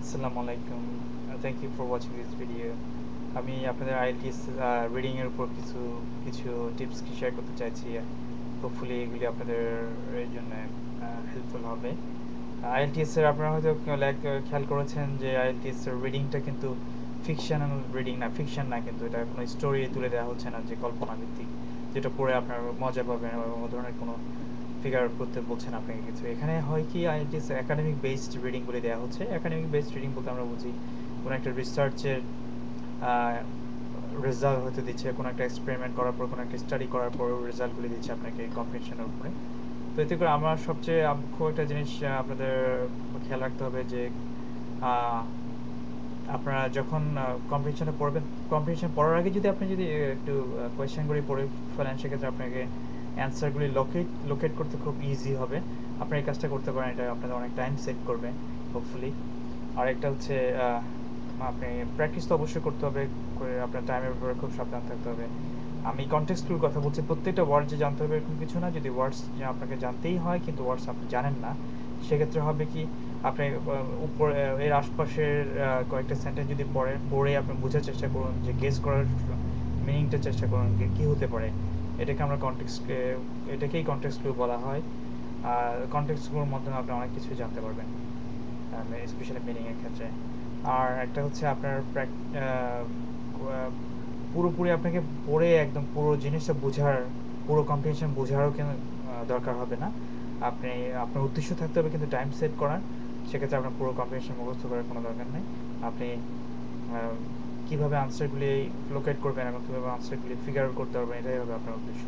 আসসালামু আলাইকুম। Thank you for watching this video. আমি আপনাদের আইএলটিএস রিডিংয়ের উপর কিছু কিছু টিপস শেয়ার করতে চাইছি। হোপফুলি এগুলি আপনাদের এর জন্য হেল্পফুল হবে। আইএলটিএস এর আপনারা হয়তো খেয়াল করেছেন যে আইএলটিএস এর রিডিংটা কিন্তু ফিকশনাল রিডিং না, ফিকশন না, কিন্তু এটা কোনো স্টোরি তুলে দেওয়া হচ্ছে না যে কল্পনা ভিত্তিক, যেটা পড়ে আপনার মজা পাবেন এবং ও ধরনের কোনো ফিগার আউট করতে বলছেন আপনাকে কিছু। এখানে হয় কি, আইএলটিএস একাডেমিক বেসড রিডিংগুলি দেওয়া হচ্ছে। একাডেমিক বেসড রিডিং বলতে আমরা বুঝি কোনো একটা রিসার্চের রেজাল্ট হয়তো দিচ্ছে, কোনো একটা এক্সপেরিমেন্ট করার পর, কোনো একটা স্টাডি করার পর রেজাল্টগুলি দিচ্ছে আপনাকে কম্পিটিশনের উপরে। তো এতে করে আমার সবচেয়ে খুব একটা জিনিস আপনাদের খেয়াল রাখতে হবে যে আপনারা যখন কম্পিটিশনে পড়বেন, কম্পিটিশন পড়ার আগে যদি আপনি যদি একটু কোয়েশ্চেনগুলি পড়ে ফেলেন, সেক্ষেত্রে আপনাকে অ্যান্সারগুলি লোকেট করতে খুব ইজি হবে। আপনি এই কাজটা করতে পারেন, এটা আপনাদের অনেক টাইম সেভ করবে হোপফুলি। আরেকটা হচ্ছে আপনি প্র্যাকটিস তো অবশ্যই করতে হবে, করে আপনার টাইমের ব্যাপারে খুব সাবধান থাকতে হবে। আমি কনটেক্সটগুলোর কথা বলছি, প্রত্যেকটা ওয়ার্ড যে জানতে হবে এরকম কিছু না। যদি ওয়ার্ডস আপনাকে জানতেই হয় কিন্তু ওয়ার্ডস আপনি জানেন না, সেক্ষেত্রে হবে কি, আপনি উপর এর আশপাশের কয়েকটা সেন্টেন্স যদি পড়ে আপনি বোঝার চেষ্টা করুন, যে গেস করার মিনিংটা চেষ্টা করুন যে কী হতে পারে। এটাকে আমরা এটাকেই কনটেক্সট ক্লু বলা হয়। আর কনটেক্সট ক্লুর মাধ্যমে আপনি অনেক কিছু জানতে পারবেন, স্পেশালি মিনিংয়ের ক্ষেত্রে। আর একটা হচ্ছে আপনার পুরোপুরি আপনাকে পড়ে একদম পুরো জিনিসটা বোঝার, পুরো কম্প্রিহেনশন বোঝারও কেন দরকার হবে না। আপনি আপনার উদ্দেশ্য থাকতে হবে কিন্তু টাইম সেভ করার। সেক্ষেত্রে আপনার পুরো কম্প্রিহেনশন মুখস্থ করার কোনো দরকার নেই। আপনি কীভাবে আনসারগুলি লোকেট করবেন এবং কীভাবে আনসারগুলি ফিগার আউট করতে পারবেন, এটাই হবে আপনার উদ্দেশ্য।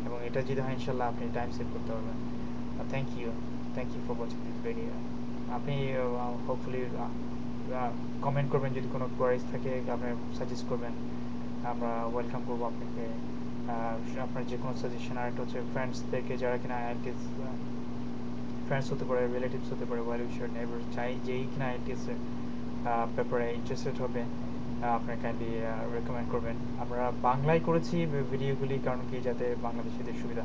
এবং এটা যদি হয়, ইনশাল্লাহ আপনি টাইম সেভ করতে পারবেন। Thank you for watching this video. আপনি হোপফুলি কমেন্ট করবেন, যদি কোনো কোয়ারিজ থাকে আপনি সাজেস্ট করবেন, আমরা ওয়েলকাম করবো আপনাকে। আপনার যে কোনো সাজেশন। আর একটা হচ্ছে ফ্রেন্ডসদেরকে, যারা কিনা আইএলটিএস ফ্রেন্ডস হতে পারে, রিলেটিভস হতে পারে, ওয়েল উইশার, নেইবার, যেই কিনা আইএলটিএসের ব্যাপারে ইন্টারেস্টেড হবে, আপনার কাইন্ডলি রেকমেন্ড করবেন। আমরা বাংলায় করেছি ভিডিওগুলি, কারণ কি, যাতে বাংলাদেশিদের সুবিধা